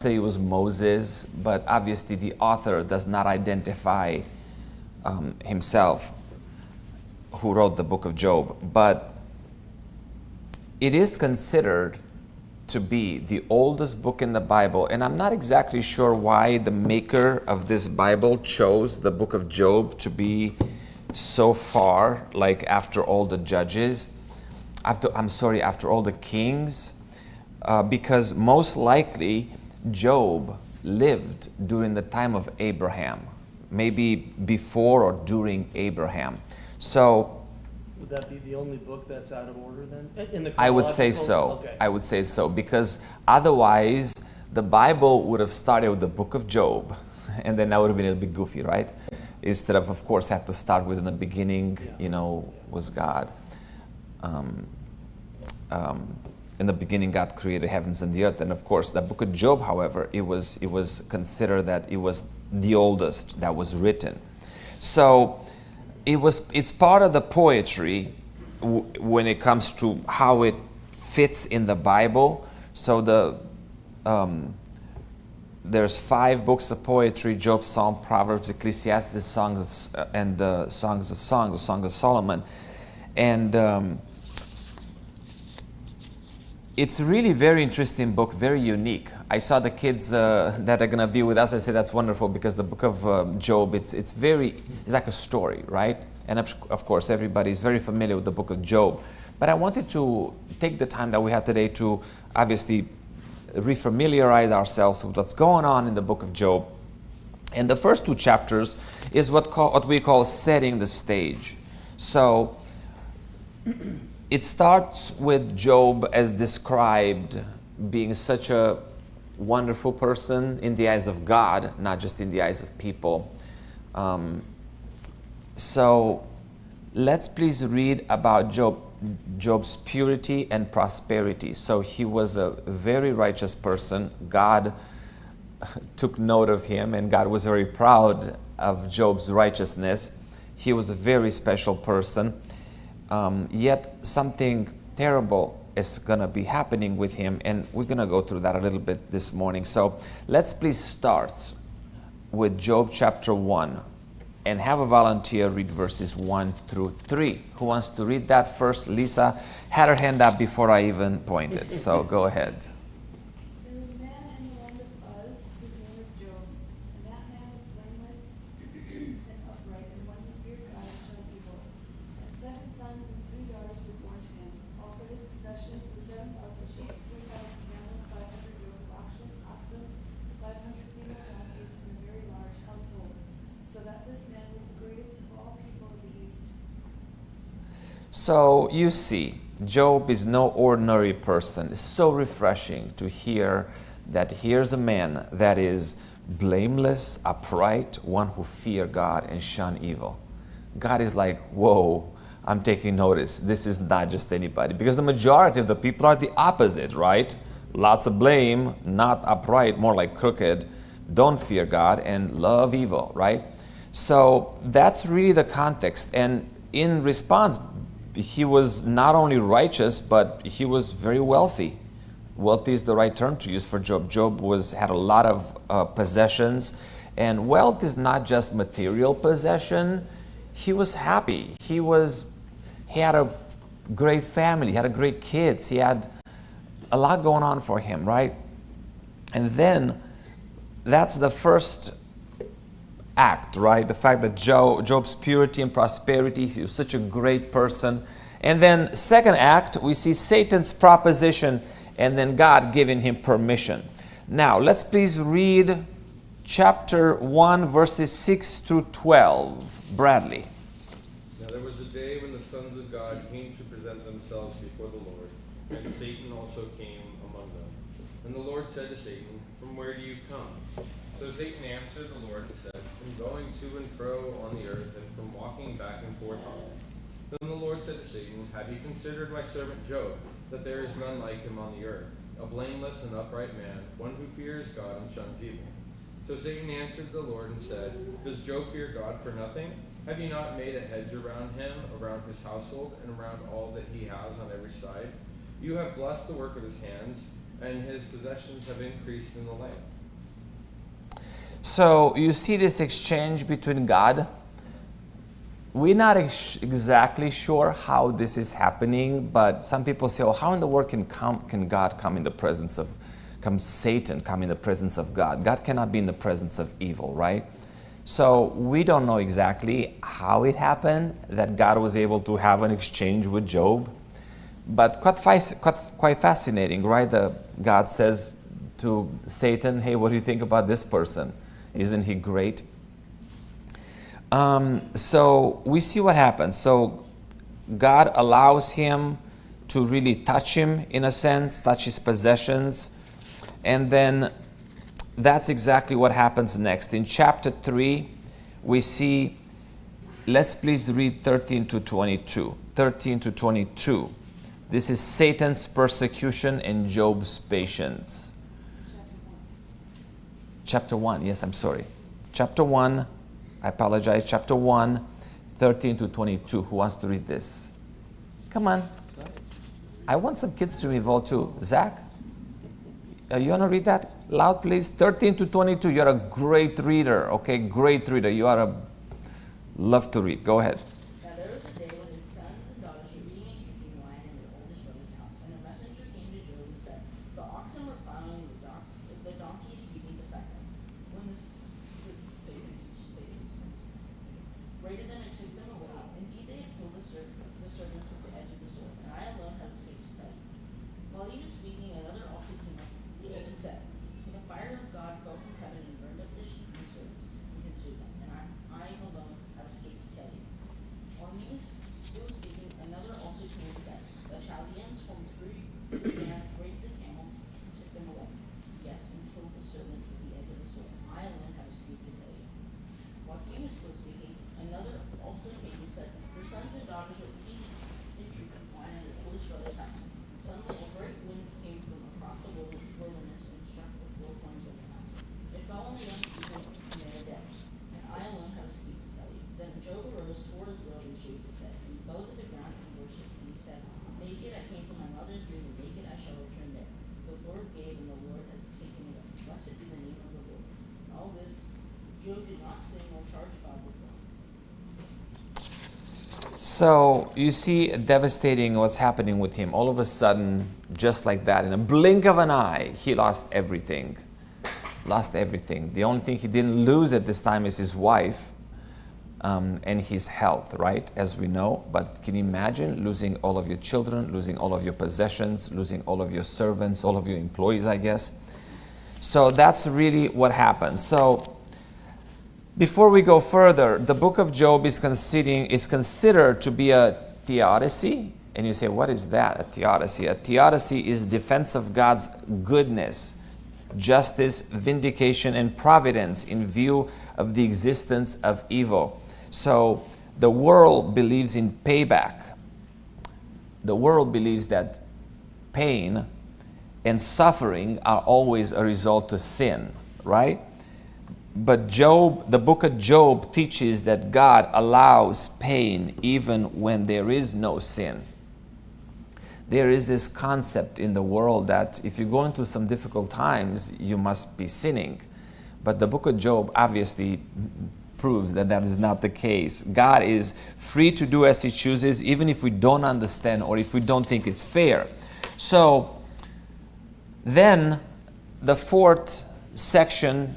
say it was Moses, but obviously the author does not identify himself who wrote the book of Job. But it is considered to be the oldest book in the Bible, and I'm not exactly sure why the maker of this Bible chose the book of Job to be so far, like after all the judges, after all the kings, because most likely Job lived during the time of Abraham, maybe before or during Abraham. So would that be the only book that's out of order then? In the I would say so. Okay. I would say so, because otherwise the Bible would have started with the book of Job, and then that would have been a little bit goofy, right? Instead of course, had to start with in the beginning, was God. In the beginning, God created heavens and the earth. And of course, the book of Job, however, it was considered that it was the oldest that was written. So it's part of the poetry when it comes to how it fits in the Bible. So there's 5 books of poetry: Job, Psalm, Proverbs, Ecclesiastes, Songs and Songs of Songs, the Songs of Solomon. And it's really very interesting book, very unique. I saw the kids that are going to be with us. I say that's wonderful, because the book of Job, it's like a story, right? And of course, everybody's very familiar with the book of Job. But I wanted to take the time that we have today to obviously refamiliarize ourselves with what's going on in the book of Job. And the first 2 chapters is what we call setting the stage. So it starts with Job as described being such a wonderful person in the eyes of God, not just in the eyes of people. So let's please read about Job's purity and prosperity. So he was a very righteous person. God took note of him, and God was very proud of Job's righteousness. He was a very special person. Yet something terrible is going to be happening with him, and we're going to go through that a little bit this morning. So let's please start with Job chapter 1 and have a volunteer read verses 1 through 3. Who wants to read that first? Lisa had her hand up before I even pointed, so go ahead. There was a man in the land of Uz, whose name was Job, and that man was blameless and upright, and one who feared God and shunned evil. And 7 sons and 3 daughters were born to him. Also his possessions were 7,000 sheep, 3,000 camels, 500 yoke of oxen, 500 female donkeys, and a very large household, so that this man was the greatest of all people of the East. So you see, Job is no ordinary person. It's so refreshing to hear that here's a man that is blameless, upright, one who fear God and shun evil. God is like, whoa, I'm taking notice. This is not just anybody. Because the majority of the people are the opposite, right? Lots of blame, not upright, more like crooked, don't fear God and love evil, right? So that's really the context. And in response, he was not only righteous, but he was very wealthy. Wealthy is the right term to use for Job. Job had a lot of possessions, and wealth is not just material possession. He was happy. He had a great family. He had a great kids. He had a lot going on for him, right? And then that's the first act, right? The fact that Job's purity and prosperity, he was such a great person. And then second act, we see Satan's proposition, and then God giving him permission. Now, let's please read chapter 1, verses 6 through 12. Bradley. Now there was a day when the sons of God came to present themselves before the Lord, and Satan also came among them. And the Lord said to Satan, "From where do you come?" So Satan answered the Lord and said, "From going to and fro on the earth, and from walking back and forth on it." Then the Lord said to Satan, "Have you considered my servant Job, that there is none like him on the earth, a blameless and upright man, one who fears God and shuns evil?" So Satan answered the Lord and said, "Does Job fear God for nothing? Have you not made a hedge around him, around his household, and around all that he has on every side? You have blessed the work of his hands, and his possessions have increased in the land. So you see this exchange between God. We're not exactly sure how this is happening, but some people say, "Oh, how in the world can God come in the presence of, come Satan come in the presence of God? God cannot be in the presence of evil, right?" So we don't know exactly how it happened that God was able to have an exchange with Job, but quite fascinating, right? God says to Satan, "Hey, what do you think about this person? Isn't he great?" So we see what happens. So God allows him to really touch him, in a sense, touch his possessions. And then that's exactly what happens next. In chapter 3, we see, let's please read 13 to 22. 13 to 22. This is Satan's persecution and Job's patience. Chapter 1, yes, I'm sorry. Chapter 1, I apologize. Chapter 1, 13 to 22. Who wants to read this? Come on. I want some kids to be involved too. Zach, you want to read that loud, please? 13 to 22. You're a great reader, okay? Great reader. You are love to read. Go ahead. Now there was a day when his sons and daughters were eating and drinking wine in their oldest brother's house, and a messenger came to Job and said, "The oxen were plowing and the donkeys feeding beside them, when the Satans raided them and took them away. Indeed, they had killed the servants with the edge of the sword, and I alone have escaped to tell you." While he was speaking, another also came up and said, "The fire of God fell from heaven and burned up the sheep and the servants and consumed them, and I alone have escaped to tell you." While he was still speaking, another also came and said, "The Chaldeans formed three and raided the camels and took them away. Yes, and killed the servants with the edge of the sword. I alone have escaped to tell you." While he was still speaking, another also came and said, "Your sons and daughters are eating and drinking wine in their oldest brother's house." Suddenly a great wind came from across the wilderness and struck the four corners of the house. It fell on the young people, and they are dead. And I alone have escaped to tell you. Then Job arose, tore his robe, and shaved his head, and fell to the ground and worshipped. And he said, "Naked I came from my mother's womb, and naked I shall return there. The Lord gave, and the Lord has taken away. Blessed be the name of the Lord." And all this Job did not sin nor charge God with wrong. So you see devastating what's happening with him. All of a sudden, just like that, in a blink of an eye, he lost everything. Lost everything. The only thing he didn't lose at this time is his wife and his health, right? As we know. But can you imagine losing all of your children, losing all of your possessions, losing all of your servants, all of your employees, I guess. So that's really what happened. So before we go further, the book of Job is considered to be a theodicy. And you say, what is that, a theodicy? A theodicy is defense of God's goodness, justice, vindication, and providence in view of the existence of evil. So the world believes in payback. The world believes that pain and suffering are always a result of sin, right? But Job, the book of Job teaches that God allows pain even when there is no sin. There is this concept in the world that if you're going through some difficult times, you must be sinning. But the book of Job obviously proves that that is not the case. God is free to do as he chooses, even if we don't understand or if we don't think it's fair. So then the fourth section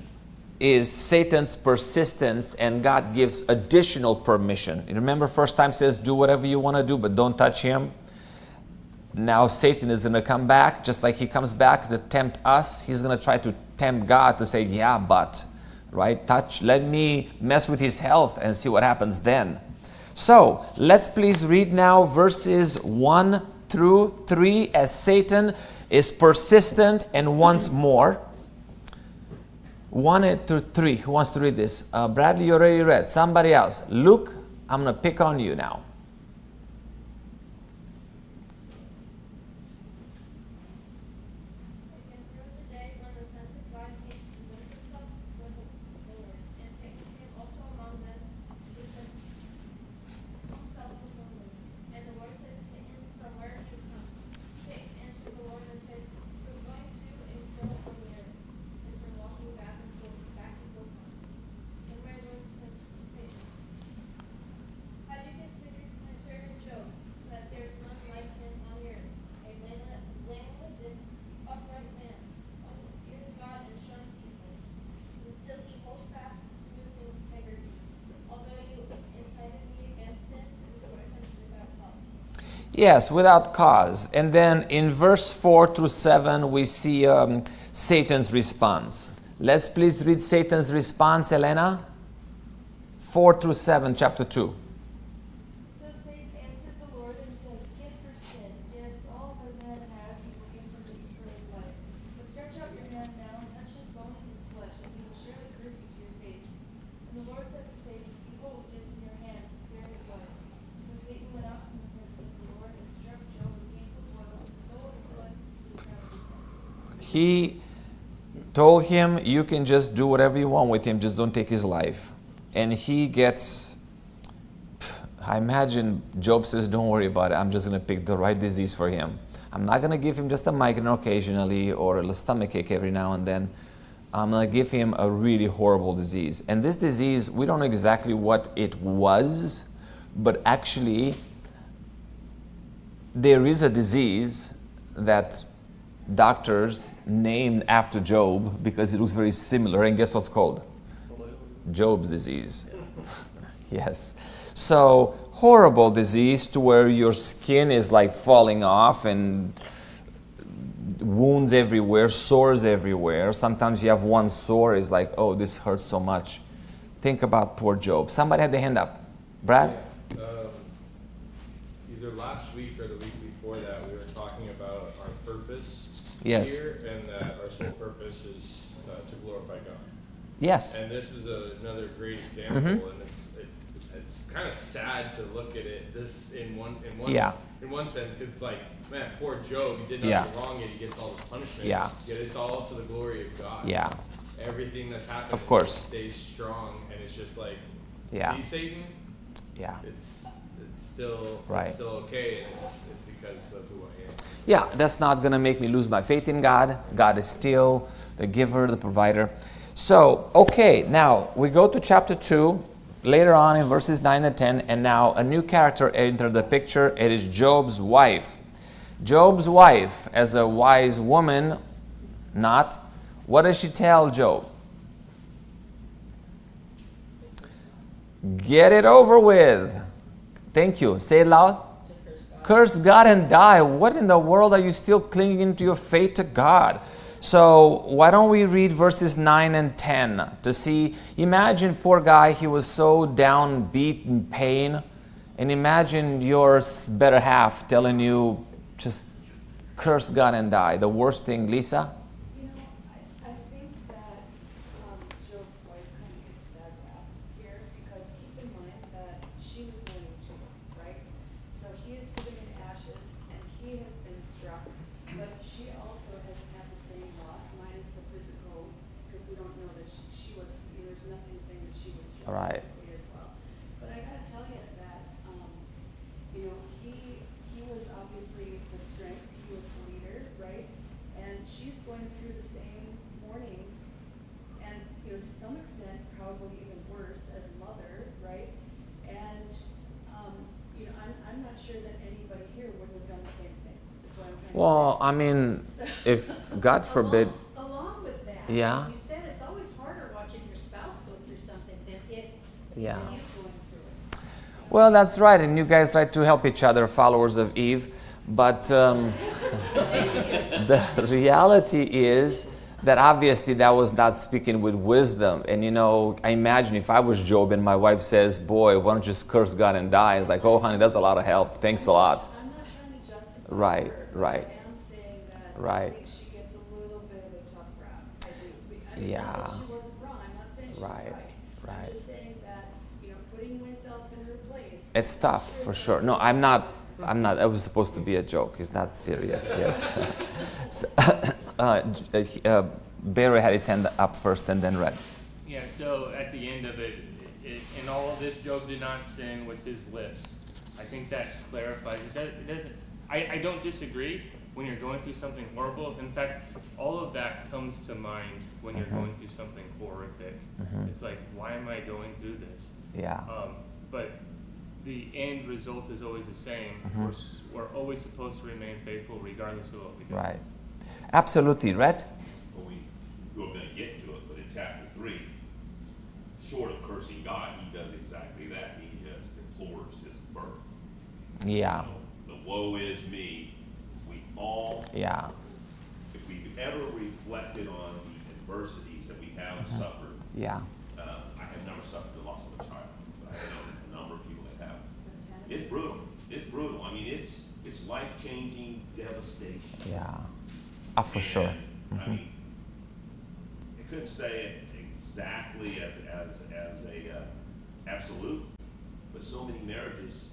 is Satan's persistence, and God gives additional permission. You remember first time says do whatever you want to do, but don't touch him. Now Satan is going to come back, just like he comes back to tempt us. He's going to try to tempt God to say, yeah, but, right? Let me mess with his health and see what happens then. So let's please read now verses 1 through 3 as Satan is persistent and wants more. 1 through 3. Who wants to read this? Bradley, you already read. Somebody else. Luke, I'm going to pick on you now. And there was a day when the sons of God came to present themselves before the Lord, and Satan came also among them to present himself before the Lord. And the Lord said to Satan, "From where do you come?" Satan answered the Lord and said, "From going to Yes, without cause. And then in verse 4 through 7, we see Satan's response. Let's please read Satan's response, Elena. 4 through 7, chapter 2. So Satan answered the Lord and said, Skin for skin, yes, all that man has he will give for his life. But stretch out your hand now and touch his bone and his flesh, and he will surely curse you to your face. And the Lord said to Satan, Behold, he is in your hand, spare his life. So Satan went out from the presence of the Lord and struck Job with painful blows, and stole his blood to the ground of his head. He told him, you can just do whatever you want with him, just don't take his life. And he gets, I imagine Job says, don't worry about it, I'm just going to pick the right disease for him. I'm not going to give him just a migraine occasionally or a stomach ache every now and then. I'm going to give him a really horrible disease. And this disease, we don't know exactly what it was, but actually there is a disease that doctors named after Job because it was very similar. And guess what's called? Job's disease. Yes. So horrible disease to where your skin is like falling off and wounds everywhere, sores everywhere. Sometimes you have one sore, is like, oh, this hurts so much. Think about poor Job. Somebody had their hand up. Brad? Either last week or the week before that, we were talking about our purpose Yes. here, and that our sole purpose is to glorify God. Yes. And this is another great example, and it's kind of sad to look at it this in one sense, because it's like, man, poor Job, he did nothing wrong, and he gets all this punishment. Yeah. Yet it's all to the glory of God. Yeah. Everything that's happening, Of course. stays strong, and it's just like, Yeah. see, Satan, Yeah. it's still Right. it's still okay, and it's because of who I am. Yeah, that's not going to make me lose my faith in God. God is still the giver, the provider. So, okay, now we go to chapter 2, later on in verses 9 and 10, and now a new character entered the picture. It is Job's wife. Job's wife, as a wise woman, what does she tell Job? Get it over with. Thank you. Say it loud. Curse God and die. What in the world are you still clinging to your faith to God? So why don't we read verses 9 and 10 to see, imagine poor guy, he was so down, beat, in pain, and imagine your better half telling you, just curse God and die. The worst thing, Lisa? You know, I think that Job's wife kind of gets a bad rap here because keep in mind that she was mourning too, right? So he is sitting in ashes and he has been struck, but she also has had the same loss, minus the physical, because we don't know that she was, there's nothing saying that she was struck Right. physically as well. But I gotta tell you that, you know, he was obviously the strength, he was the leader, right? And she's going through the same mourning, and, you know, to some extent, probably even worse as a mother, right? And, you know, I'm not sure that anybody here wouldn't have done the same thing. Is what I'm trying to Well, I mean, if God forbid, Along with that, Yeah. you said it's always harder watching your spouse go through something than if Yeah. you going through it. well, that's right, and you guys try to help each other, followers of Eve, but the reality is that obviously that was not speaking with wisdom. And you know, I imagine if I was Job and my wife says, boy, why don't you just curse God and die? It's like, oh honey, that's a lot of help, thanks a lot. I'm not trying to justify Right, her. right. I am saying that Right. I think she gets a little bit of a tough rap. I do. I mean, Yeah. not that she wasn't wrong. I'm not saying she's Right, right. right. I'm just saying that, you know, putting myself in her place. It's tough, for sure. No, I'm not, it was supposed to be a joke. It's not serious, yes. So, Barry had his hand up first and then Red. Yeah, so at the end of it, in all of this, Job did not sin with his lips. I think that clarifies. It doesn't. I don't disagree when you're going through something horrible. In fact, all of that comes to mind when you're going through something horrific. It's like, why am I going through this? Yeah. But the end result is always the same. We're always supposed to remain faithful regardless of what we do. Right. Absolutely. Red? Well, we're going to get to it, but in chapter 3, short of cursing God, he does exactly that. He just deplores his birth. Yeah. You know, the woe is me, we all, Yeah. if we've ever reflected on the adversities that we have suffered, Yeah. I have never suffered the loss of a child, but I know a number of people that have. It's brutal. It's brutal. I mean, it's life-changing devastation. Yeah. For sure. And, I mean, I couldn't say it exactly as a absolute, but so many marriages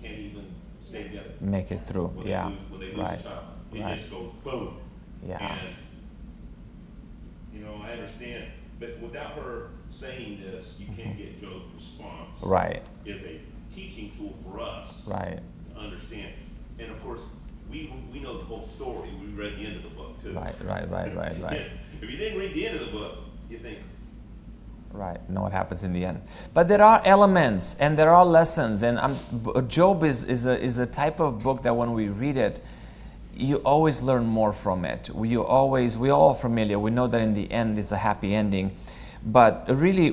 can't even stay together. Make it through. When Yeah. When they lose Right. a child, it Right. just goes boom. Yeah. And I understand, but without her saying this, you can't get Job's response. Right. Is a teaching tool for us. Right. To understand. And of course, we know the whole story. We read the end of the book too. Right. If you didn't read the end of the book, you think, Right, know what happens in the end. But there are elements and there are lessons, and Job is a type of book that when we read it, you always learn more from it. We're all familiar. We know that in the end it's a happy ending. But really,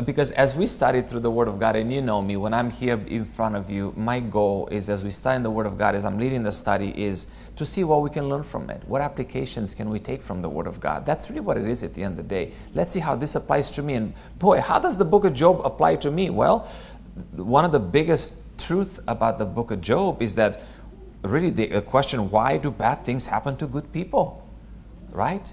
because as we study through the Word of God, and you know me, when I'm here in front of you, my goal is, as we study the Word of God, as I'm leading the study, is to see what we can learn from it. What applications can we take from the Word of God? That's really what it is at the end of the day. Let's see how this applies to me. And boy, how does the book of Job apply to me? Well, one of the biggest truths about the book of Job is that really the question, why do bad things happen to good people? Right?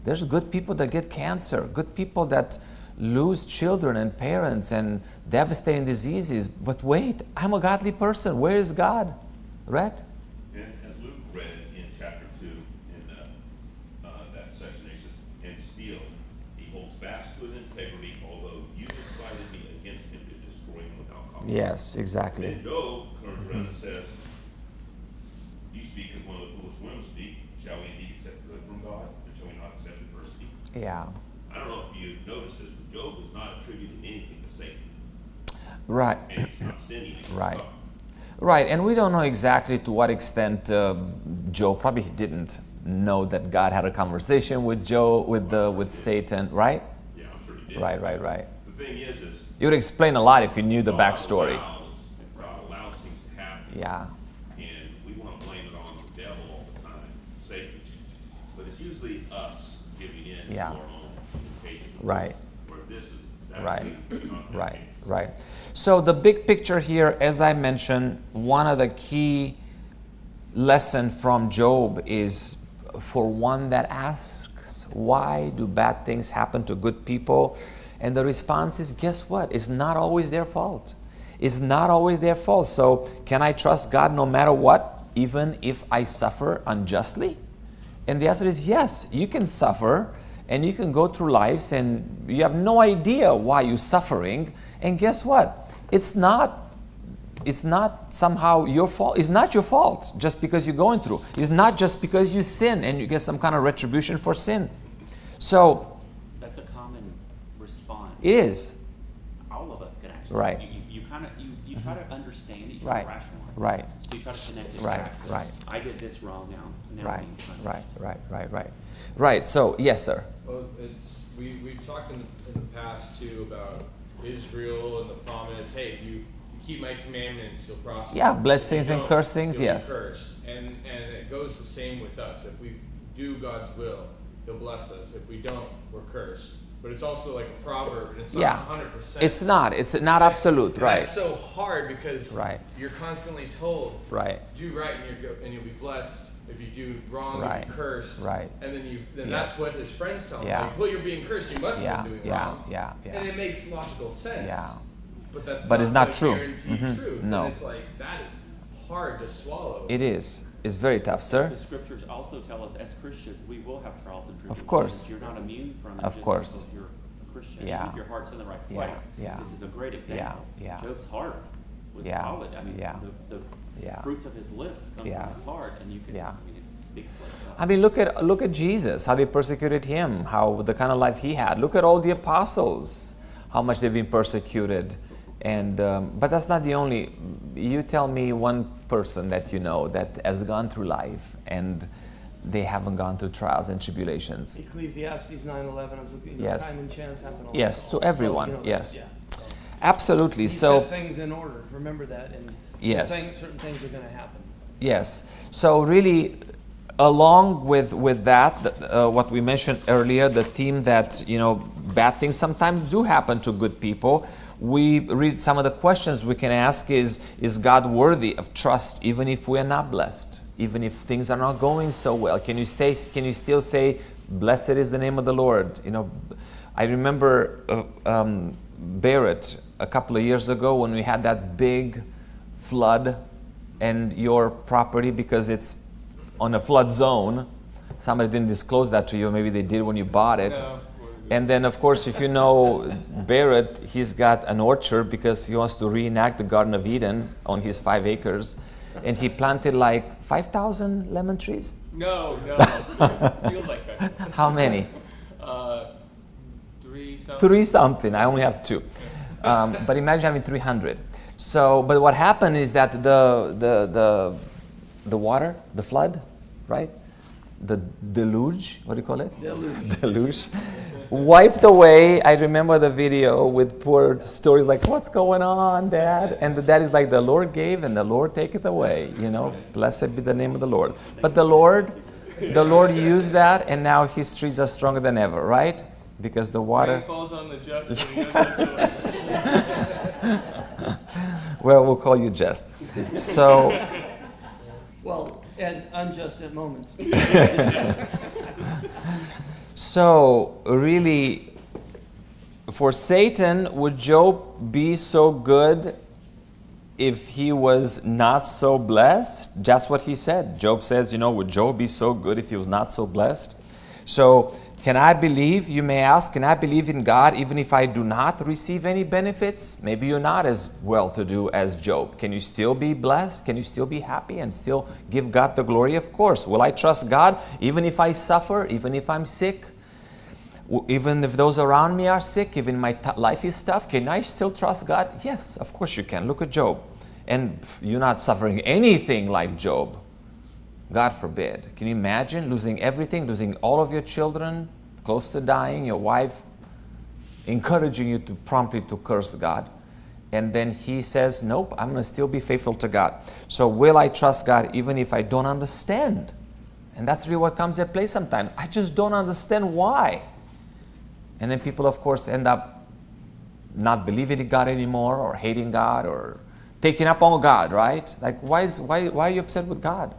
There's good people that get cancer, good people that lose children and parents and devastating diseases. But wait, I'm a godly person. Where is God? Right? and as Luke read in chapter 2, in that section, he says, and still he holds fast to his integrity, although you decided me against him to destroy him without cause. Yes, exactly. Then Job turns around and says, you speak as one of the foolish women speak. Shall we indeed accept good from God, and shall we not accept adversity? Yeah. I don't know if you noticed this, but Job is not attributing anything to Satan. Right. And he's not sinning against Right. God. Right, and we don't know exactly to what extent Job probably didn't know that God had a conversation with with Satan, right? Yeah, I'm sure he did. Right. The thing is You would explain a lot if you knew the God backstory. allows things to happen. Yeah, And we want to blame it on the devil all the time, Satan. But it's usually us giving in Yeah. to our own impatience. Right. Where this is Right. exactly not the right, case. right. So the big picture here, as I mentioned, one of the key lesson from Job is for one that asks, why do bad things happen to good people? And the response is, guess what? It's not always their fault. It's not always their fault. So can I trust God no matter what, even if I suffer unjustly? And the answer is yes, you can suffer and you can go through lives and you have no idea why you're suffering. And guess what? It's not somehow your fault. It's not your fault just because you're going through. It's not just because you sin and you get some kind of retribution for sin. So that's a common response. it is. All of us can actually. Right. You try to understand it, you try Right. to rationalize it. Right. So you try to connect it Right. back. Right. I did this wrong now. Now Right. I'm being punished. Right. So yes, sir. Well, we've talked in the past too about Israel and the promise. Hey, if you keep my commandments, you'll prosper. Yeah, blessings If you and don't, cursings, you'll be yes. cursed. And it goes the same with us. If we do God's will, He'll bless us. If we don't, we're cursed. But it's also like a proverb, and it's not Yeah. 100%. It's not absolute, And right? That's so hard because Right. you're constantly told, Right. do right and you'll be blessed. If you do wrong, you'll Right. be cursed. Right. And then Yes. that's what his friends tell him. Yeah. Like, well, you're being cursed. You must have been doing wrong. Yeah. And it makes logical sense. Yeah. But it's not the true. guaranteed Mhm. truth. No. And it's like, that is hard to swallow. It is. It's very tough, sir. The scriptures also tell us as Christians we will have trials and tribulations. Of course. You're not immune from it. Of just course. because you're a Christian. Yeah. Even if your heart's in the right Yeah, place. yeah. This is a great example. Yeah. Job's heart was Yeah, solid. I mean, yeah. the Yeah. fruits of his lips come Yeah. from his heart, and you can. Yeah. I mean, it speaks for itself. I mean, look at Jesus, how they persecuted him, how the kind of life he had. Look at all the apostles, how much they've been persecuted. And but that's not the only. You tell me one person that you know that has gone through life and they haven't gone through trials and tribulations. Ecclesiastes 9:11. I was looking. Yes. Time and chance happen all Yes, the to time. everyone, So, yes. yeah. Absolutely. He So set things in order. Remember that. And Yes. certain things are going to happen. yes. So really, along with that, what we mentioned earlier, the theme that bad things sometimes do happen to good people. We read some of the questions we can ask is God worthy of trust even if we are not blessed, even if things are not going so well? Can you still say, blessed is the name of the Lord? I remember Barrett a couple of years ago when we had that big flood and your property, because it's on a flood zone. Somebody didn't disclose that to you. Maybe they did when you bought it. No. And then, of course, if you know Barrett, he's got an orchard because he wants to reenact the Garden of Eden on his 5 acres. And he planted like 5,000 lemon trees. No. Feels like that. How many? 3 something. 3 something. I only have 2. But imagine having 300. So, but what happened is that the water, the flood, right? The deluge, what do you call it? Deluge. Wiped away. I remember the video with poor stories like, what's going on, Dad? And the dad is like, the Lord gave and the Lord taketh away. Blessed be the name of the Lord. But the Lord used that, and now his trees are stronger than ever, right? Because the water... Rain falls on the just and the unjust. Well, we'll call you Just. So... Well, and unjust at moments. So, really, for Satan, would Job be so good if he was not so blessed? That's what he said. Job says, would Job be so good if he was not so blessed? So, can I believe, you may ask, can I believe in God even if I do not receive any benefits? Maybe you're not as well-to-do as Job. Can you still be blessed? Can you still be happy and still give God the glory? Of course. Will I trust God even if I suffer, even if I'm sick? Even if those around me are sick, even my life is tough, can I still trust God? Yes, of course you can. Look at Job. And you're not suffering anything like Job. God forbid. Can you imagine losing everything, losing all of your children, close to dying, your wife encouraging you to promptly to curse God? And then he says, nope, I'm going to still be faithful to God. So will I trust God even if I don't understand? And that's really what comes at play sometimes. I just don't understand why. And then people, of course, end up not believing in God anymore, or hating God, or taking up on God, right? Like, why are you upset with God?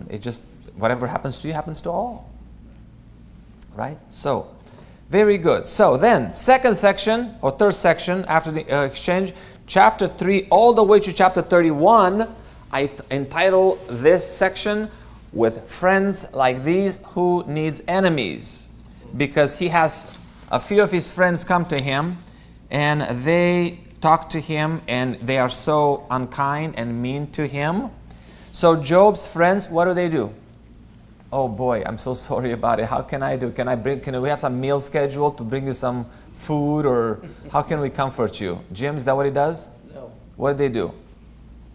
It just, whatever happens to you happens to all. Right? So, very good. So then, second section, or third section, after the exchange, chapter 3 all the way to chapter 31, I entitle this section, With Friends Like These, Who Needs Enemies? Because he has a few of his friends come to him, and they talk to him, and they are so unkind and mean to him. So Job's friends, what do? Oh boy, I'm so sorry about it. How can I do? Can we have some meal scheduled to bring you some food, or how can we comfort you? Jim, is that what he does? No. What do?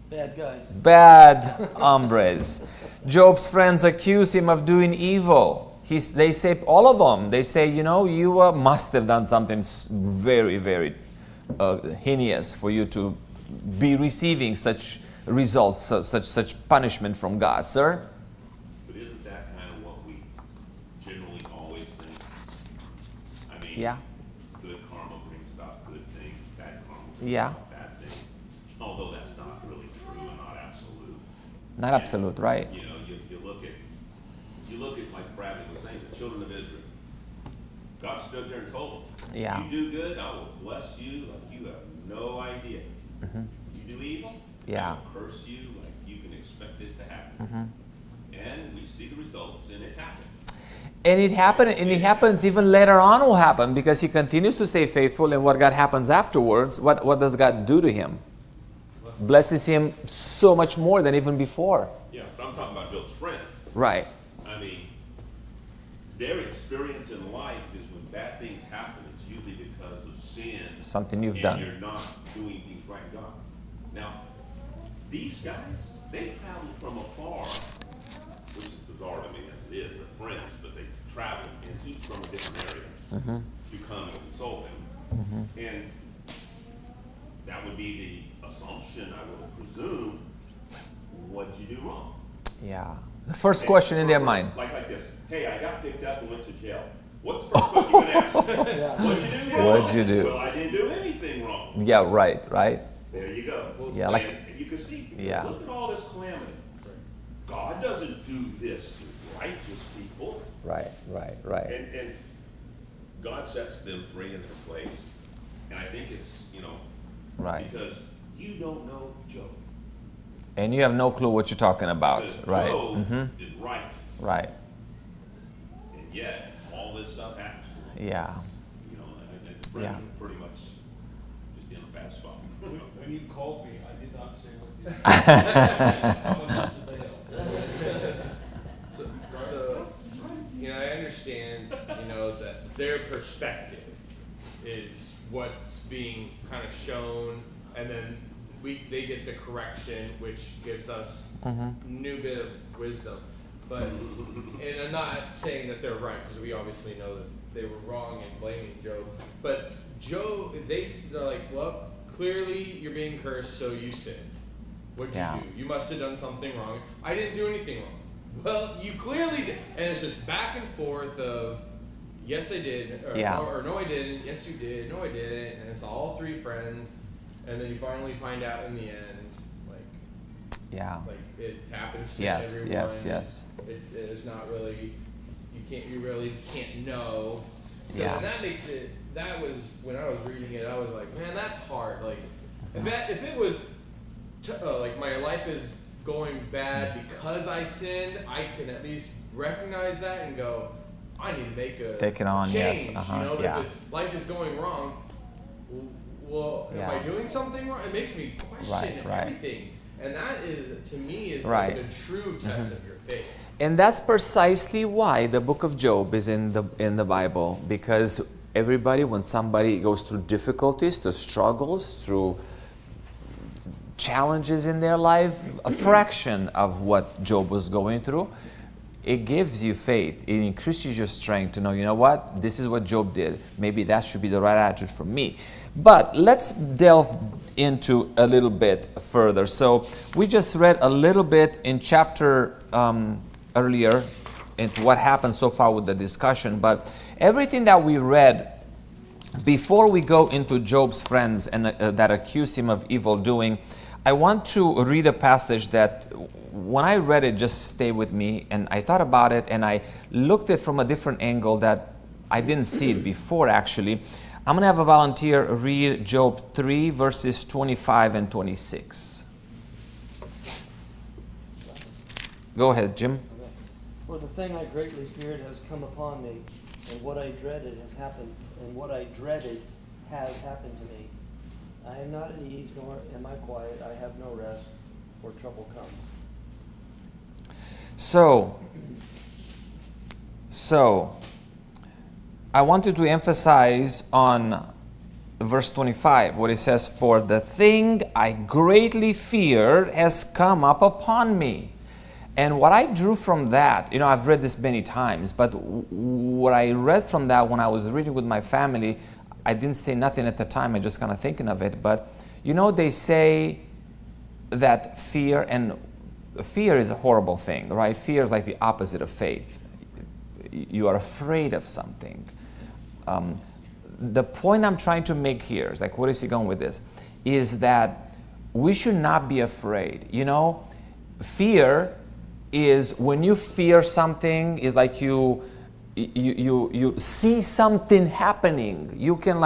Bad guys. Bad hombres. Job's friends accuse him of doing evil. They say, all of them, they say, you must have done something very, very heinous for you to be receiving such results, such punishment from God, sir. But isn't that kind of what we generally always think? I mean, Yeah. good karma brings about good things, bad karma brings Yeah. about bad things. Although that's not really true and not absolute. Not absolute, right? You look at, like Bradley was saying, the children of Israel. God stood there and told them, Yeah. you do good, I will bless you like you have no idea. Mm-hmm. You do evil, Yeah. I will curse you like you can expect it to happen. Mm-hmm. And we see the results, and it happened. And it happens even later on will happen, because he continues to stay faithful, and what God happens afterwards, what does God do to him? Blesses him so much more than even before. Yeah, but I'm talking about Job's friends. Right. I mean, their experience in life is when bad things happen, it's usually because of sin. Something you've and done. You're not doing things right in God. Now, these guys, they traveled from afar, which is bizarre to me as it is. They're friends, but they travel and each from a different area to come and console him. And that would be the assumption, I would presume. What did you do wrong? Yeah. The first question in their mind. Like this. Hey, I got picked up and went to jail. What's the first question you're going to ask? Yeah. What'd you do wrong? What'd you do? Well, I didn't do anything wrong. Yeah, right. There you go. Yeah, like- And you can see, Yeah. look at all this calamity. God doesn't do this to righteous people. Right. And God sets them three in their place. And I think it's, Right. because you don't know Job. And you have no clue what you're talking about. Because Right. Job is righteous. Right. And yet, all this stuff happens to him. Yeah. And Yeah. pretty much just in a bad spot. When you called me, I did not say what you said. So, I understand, that their perspective is what's being kind of shown, and then they get the correction, which gives us new bit of wisdom. But, and I'm not saying that they're right, because we obviously know that they were wrong in blaming Job. But Job, they're like, well, clearly you're being cursed, so you sinned. What'd you do? You must have done something wrong. I didn't do anything wrong. Well, you clearly did. And it's just back and forth of, yes, I did, or no, I didn't, yes, you did, no, I didn't. And it's all three friends. And then you finally find out in the end, like it happens to everyone. Yes. It's not really, you really can't know. So and that makes it, that was, when I was reading it, I was like, man, that's hard. Like, if it was, like my life is going bad because I sinned, I can at least recognize that and go, I need to make a Take it on, change. yes. If life is going wrong, well, am I doing something wrong? It makes me question everything. And that is, to me, is like the true test of your faith. And that's precisely why the book of Job is in the Bible, because everybody, when somebody goes through difficulties, through struggles, through challenges in their life, a fraction of what Job was going through, it gives you faith. It increases your strength to know, you know what, this is what Job did. Maybe that should be the right attitude for me. But let's delve into a little bit further. So we just read a little bit in chapter earlier into what happened so far with the discussion. But everything that we read before we go into Job's friends and that accuse him of evil doing, I want to read a passage that when I read it just stayed with me, and I thought about it and I looked at it from a different angle that I didn't see it before actually. I'm going to have a volunteer read Job 3 verses 25 and 26. Go ahead, Jim. For the thing I greatly feared has come upon me, and what I dreaded has happened, and what I dreaded has happened to me. I am not at ease, nor am I quiet. I have no rest, for trouble comes. So, I wanted to emphasize on verse 25, where it says, for the thing I greatly feared has come up upon me. And what I drew from that, I've read this many times, but what I read from that when I was reading with my family, I didn't say nothing at the time, I just kind of thinking of it, but they say that fear is a horrible thing, right? Fear is like the opposite of faith. You are afraid of something. The point I'm trying to make here is like, what is he going with this? Is that we should not be afraid. Fear is when you fear something, is like you see something happening. You can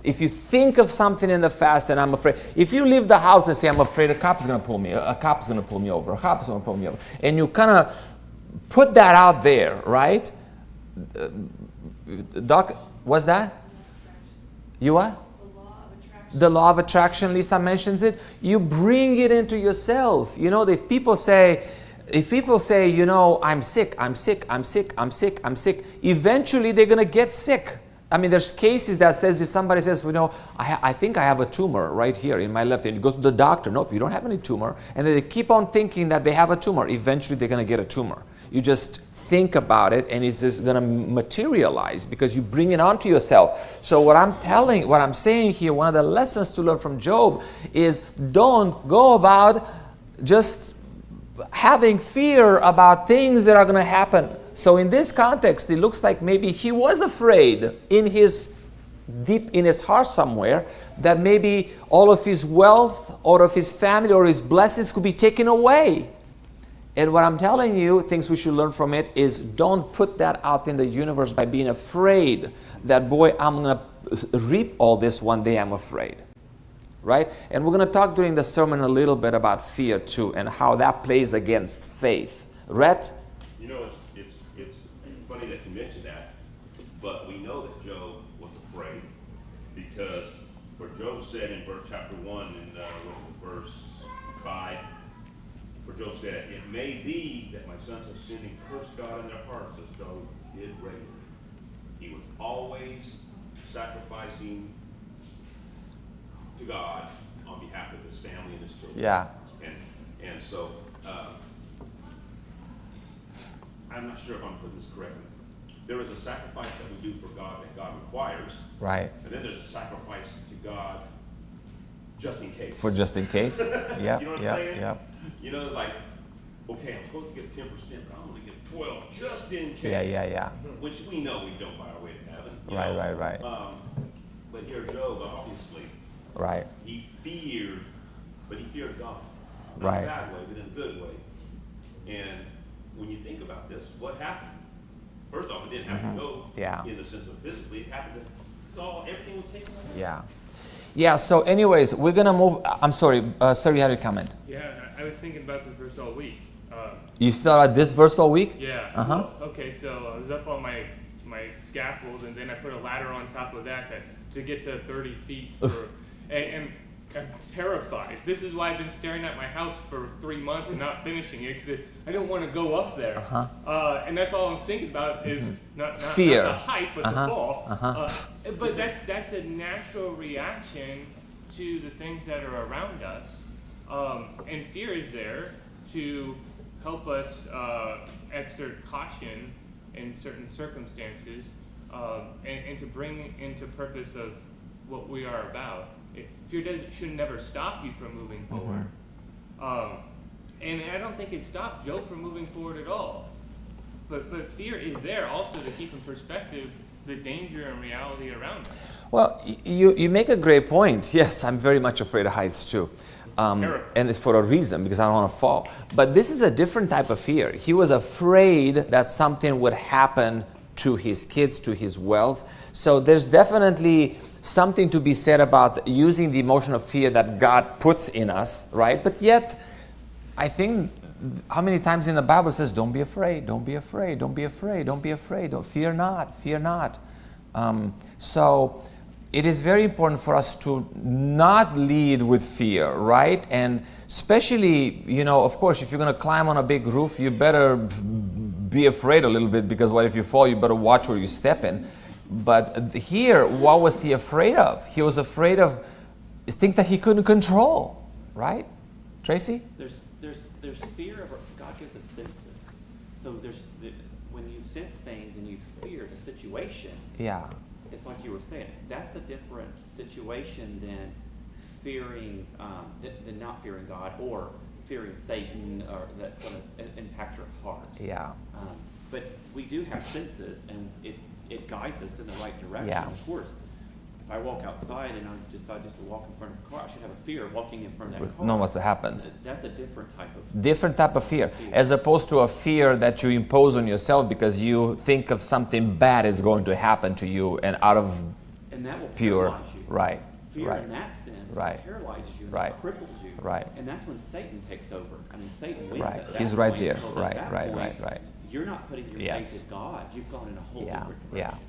if you think of something in the past and I'm afraid, if you leave the house and say, I'm afraid a cop is going to pull me, a cop is going to pull me over, a cop is going to pull me over, and you kind of put that out there, right? Doc, what's that? You what? The law of attraction, Lisa mentions it. You bring it into yourself. If people say, I'm sick, eventually they're going to get sick. I mean, there's cases that says, if somebody says, I think I have a tumor right here in my left, and you go to the doctor, nope, you don't have any tumor. And then they keep on thinking that they have a tumor. Eventually they're going to get a tumor. You just think about it and it's just going to materialize because you bring it onto yourself. So what I'm saying here, one of the lessons to learn from Job is don't go about just having fear about things that are going to happen. So in this context, it looks like maybe he was afraid deep in his heart somewhere that maybe all of his wealth or of his family or his blessings could be taken away. And what I'm telling you, things we should learn from it is don't put that out in the universe by being afraid that, boy, I'm going to reap all this one day, I'm afraid. Right? And we're going to talk during the sermon a little bit about fear too and how that plays against faith. Rhett? You know, it's funny that you mentioned that, but we know that Job was afraid because for Job said in chapter 1 and verse 5, for Job said, "It may be that my sons have sinned and cursed God in their hearts," as Job did regularly. He was always sacrificing to God on behalf of his family and his children. Yeah. And so, I'm not sure if I'm putting this correctly. There is a sacrifice that we do for God that God requires. Right. And then there's a sacrifice to God just in case. For just in case? Yeah. You know what I'm yeah, saying? yeah. You know, it's like, okay, I'm supposed to get 10%, but I'm going to get 12 just in case. Yeah. Which we know we don't buy our way to heaven. Right. But here Job, obviously, Right. he feared God. Not Right. in a bad way, but in a good way. And when you think about this, what happened? First off, it didn't happen to Job Yeah. in the sense of physically. It happened to everything was taken away. Yeah, so anyways, we're going to move. I'm sorry, sir, you had a comment. Yeah, I was thinking about this verse all week. You thought about this verse all week? Yeah. Uh-huh. Okay, so I was up on my scaffold, and then I put a ladder on top of that to get to 30 feet. And I'm terrified. This is why I've been staring at my house for 3 months and not finishing it, because I don't want to go up there. And that's all I'm thinking about is not fear, not the height, but the fall. But that's a natural reaction to the things that are around us. And fear is there to help us exert caution in certain circumstances and to bring into purpose of what we are about. Fear should never stop you from moving forward. And I don't think it stopped Job from moving forward at all. But fear is there also to keep in perspective the danger and reality around us. Well, you make a great point. Yes, I'm very much afraid of heights too. And it's for a reason, because I don't want to fall. But this is a different type of fear. He was afraid that something would happen to his kids, to his wealth. So there's definitely something to be said about using the emotion of fear that God puts in us, right? But yet, I think, how many times in the Bible it says, don't be afraid, don't be afraid, don't be afraid, don't be afraid, don't fear not, fear not. So it is very important for us to not lead with fear, right? And especially, of course, if you're going to climb on a big roof, you better be afraid a little bit, because what if you fall, you better watch where you step in. But here, what was he afraid of? He was afraid of things that he couldn't control, right? Tracy? There's fear of, God gives us senses. So when you sense things and you fear the situation, it's like you were saying, that's a different situation than fearing, than not fearing God or fearing Satan, or that's going to impact your heart. Yeah. But we do have senses, and it guides us in the right direction. Yeah. Of course, if I walk outside and I decide just to walk in front of a car, I should have a fear of walking in front of that car. Know what happens. That's a different type of fear, as opposed to a fear that you impose on yourself because you think of something bad is going to happen to you, and out of and that will pure, paralyze you. right, Fear right, in that sense right, paralyzes you, and right, cripples you, right, and that's when Satan takes over. I mean, Satan wins right. at that He's right point, there, because right, at that right, point, right. You're not putting your faith in God. You've gone in a whole different direction.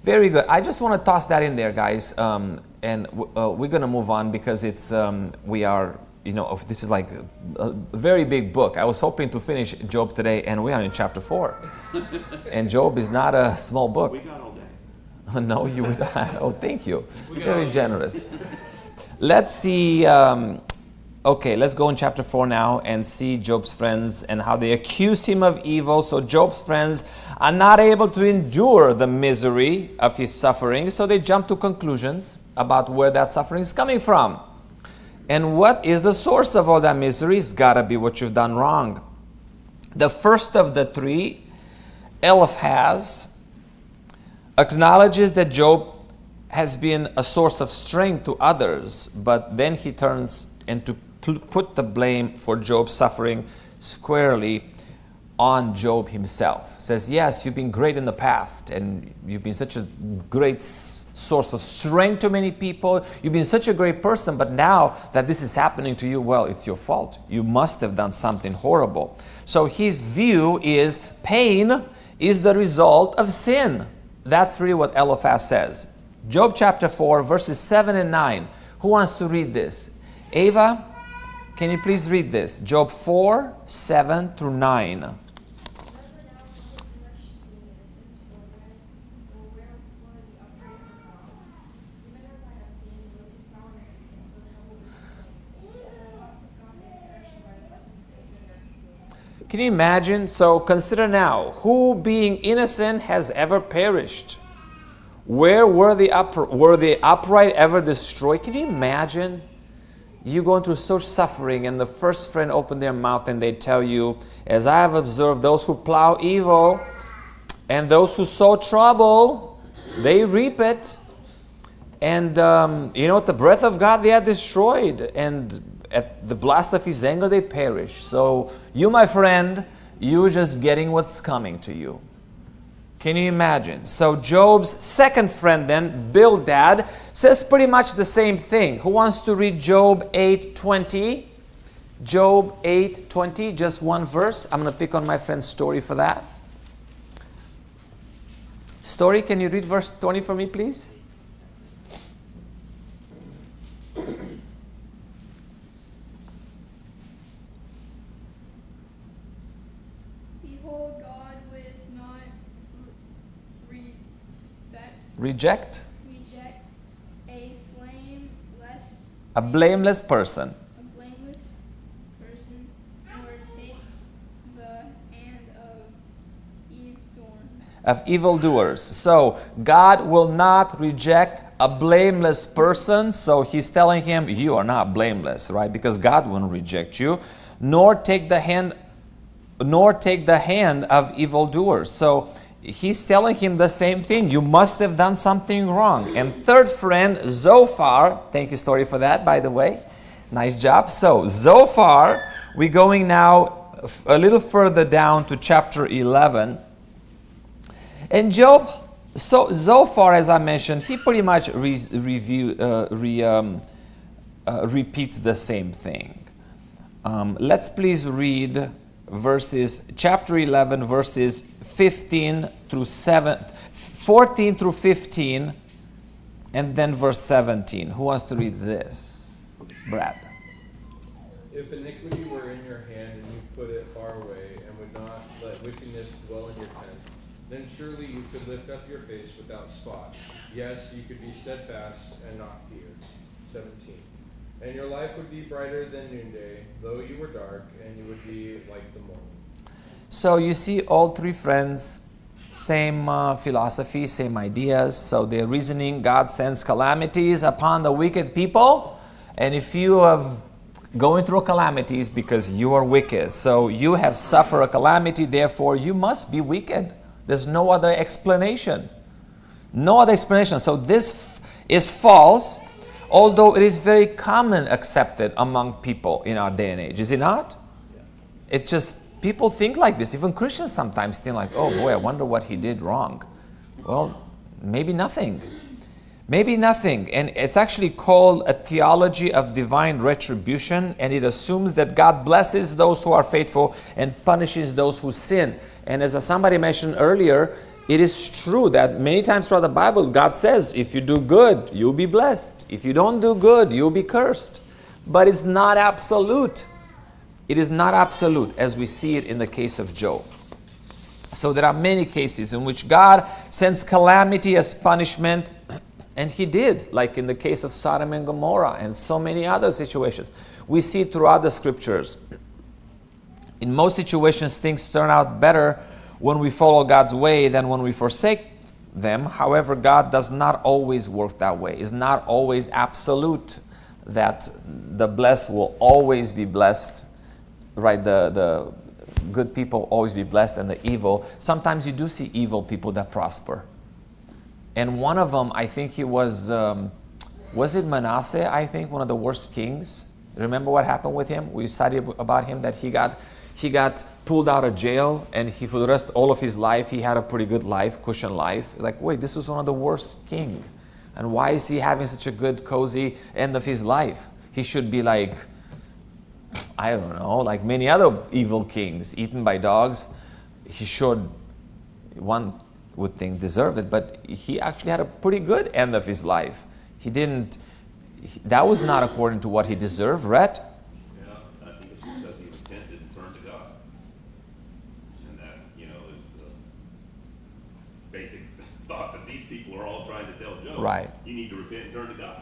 Very good. I just want to toss that in there, guys, and we're going to move on because it's we are, this is like a very big book. I was hoping to finish Job today, and we are in chapter 4, and Job is not a small book. We got all day. No, you would. Oh, thank you. Very generous. Let's see. Okay, let's go in chapter 4 now and see Job's friends and how they accuse him of evil. So Job's friends are not able to endure the misery of his suffering, so they jump to conclusions about where that suffering is coming from. And what is the source of all that misery? It's got to be what you've done wrong. The first of the three, Eliphaz, acknowledges that Job has been a source of strength to others, but then he turns and to put the blame for Job's suffering squarely on Job himself. Says, yes, you've been great in the past, and you've been such a great source of strength to many people. You've been such a great person, but now that this is happening to you, well, it's your fault. You must have done something horrible. So his view is pain is the result of sin. That's really what Eliphaz says. Job chapter 4, verses 7 and 9. Who wants to read this? Ava, can you please read this? Job 4, 7 through 9. Can you imagine? So consider now, who being innocent has ever perished? Where were the upright ever destroyed? Can you imagine? You going through such suffering, and the first friend open their mouth and they tell you, as I have observed, those who plow evil and those who sow trouble, they reap it. And at the breath of God they are destroyed, and at the blast of his anger they perish. So you, my friend, you're just getting what's coming to you. Can you imagine? So Job's second friend then, Bildad, says pretty much the same thing. Who wants to read Job 8:20? Job 8:20, just one verse. I'm going to pick on my friend's Story for that. Story, can you read verse 20 for me, please? Behold, God with not Reject a blameless person. Nor take the hand of Of evildoers. So God will not reject a blameless person. So he's telling him, you are not blameless, right? Because God won't reject you, nor take the hand of evildoers. So he's telling him the same thing. You must have done something wrong. And third friend, Zophar. Thank you, Story, for that, by the way. Nice job. So Zophar, we're going now a little further down to chapter 11. And Job, so Zophar, as I mentioned, he pretty much repeats the same thing. Let's please read chapter 11, verses 14 through 15, and then verse 17. Who wants to read this? Brad. If iniquity were in your hand and you put it far away and would not let wickedness dwell in your tents, then surely you could lift up your face without spot. Yes, you could be steadfast and not fear. 17. And your life would be brighter than noonday, though you were dark, and you would be like the morning. So you see all three friends, same philosophy, same ideas. So they're reasoning God sends calamities upon the wicked people. And if you are going through calamities because you are wicked, so you have suffered a calamity, therefore you must be wicked. There's no other explanation. No other explanation. So this is false. Although it is very common accepted among people in our day and age, is it not? Yeah. It just, people think like this. Even Christians sometimes think like, oh boy, I wonder what he did wrong. Well, maybe nothing. Maybe nothing. And it's actually called a theology of divine retribution, and it assumes that God blesses those who are faithful and punishes those who sin. And as somebody mentioned earlier, it is true that many times throughout the Bible, God says, if you do good, you'll be blessed. If you don't do good, you'll be cursed. But it's not absolute. It is not absolute, as we see it in the case of Job. So there are many cases in which God sends calamity as punishment, And he did, like in the case of Sodom and Gomorrah and so many other situations. We see throughout the scriptures. In most situations, things turn out better when we follow God's way than when we forsake them. However, God does not always work that way. It's not always absolute that the blessed will always be blessed, right? The good people always be blessed and the evil. Sometimes you do see evil people that prosper. And one of them, I think he was it Manasseh, I think, one of the worst kings? Remember what happened with him? We studied about him that he got pulled out of jail, and for the rest all of his life, he had a pretty good life, cushion life. Like, wait, this was one of the worst king. And why is he having such a good, cozy end of his life? He should be like, I don't know, like many other evil kings, eaten by dogs. He should, one would think, deserve it, but he actually had a pretty good end of his life. That was not according to what he deserved, right? Yeah, I think it's because he repented and turned to God. And that, is the basic thought that these people are all trying to tell Job. Right. You need to repent and turn to God.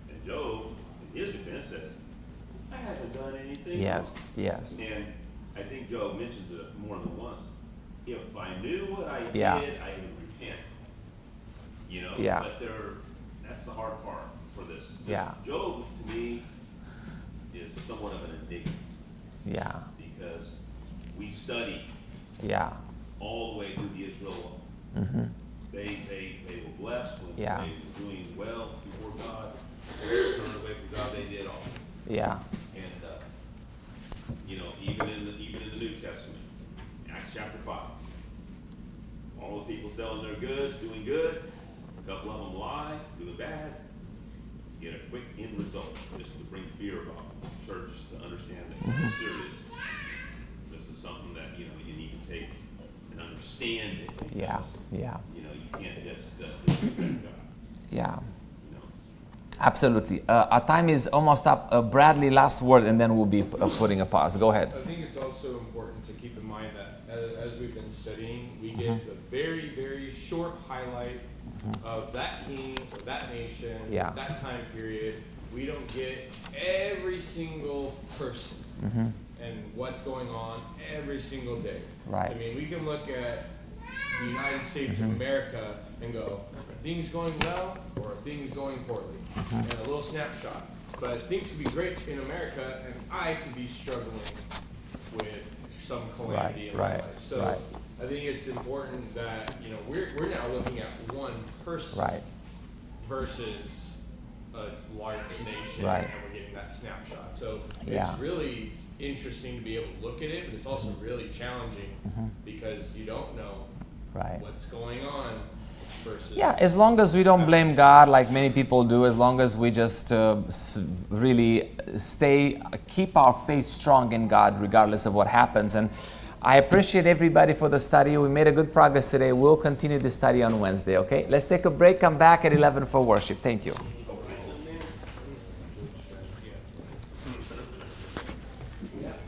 And Job, in his defense, says, I haven't done anything Yes, wrong. yes. And I think Job mentions it more than once. If I knew what I did, Yeah. I would repent. Yeah. But that's the hard part for this. Yeah. Job, to me, is somewhat of an enigma. Yeah, Because we study yeah. all the way through the Israel law. Mm-hmm. They were blessed when Yeah. they were doing well before God. When they turned away from God, they did all. Yeah, And even in the New Testament, Acts chapter 5, all the people selling their goods, doing good, a couple of them lie, doing bad, get a quick end result, just to bring fear about the church to understand that this is serious. This is something that you need to take and understand it. yeah, Because, yeah, you can't just disrespect God. yeah. Absolutely. Our time is almost up. Bradley, last word, and then we'll be putting a pause. Go ahead. I think it's also important to keep in mind that as we've been studying, we get the very, very short highlight of that king or that nation, that time period. We don't get every single person and what's going on every single day. Right. I mean, we can look at the United States of America and go, are things going well or are things going poorly? And a little snapshot. But things could be great in America, and I could be struggling with some calamity in my life. So I think it's important that we're now looking at one person versus a large nation, and we're getting that snapshot. So it's really interesting to be able to look at it, but it's also really challenging because you don't know what's going on. Yeah, as long as we don't blame God like many people do, as long as we just really keep our faith strong in God regardless of what happens. And I appreciate everybody for the study. We made a good progress today. We'll continue the study on Wednesday, okay? Let's take a break. Come back at 11 for worship. Thank you.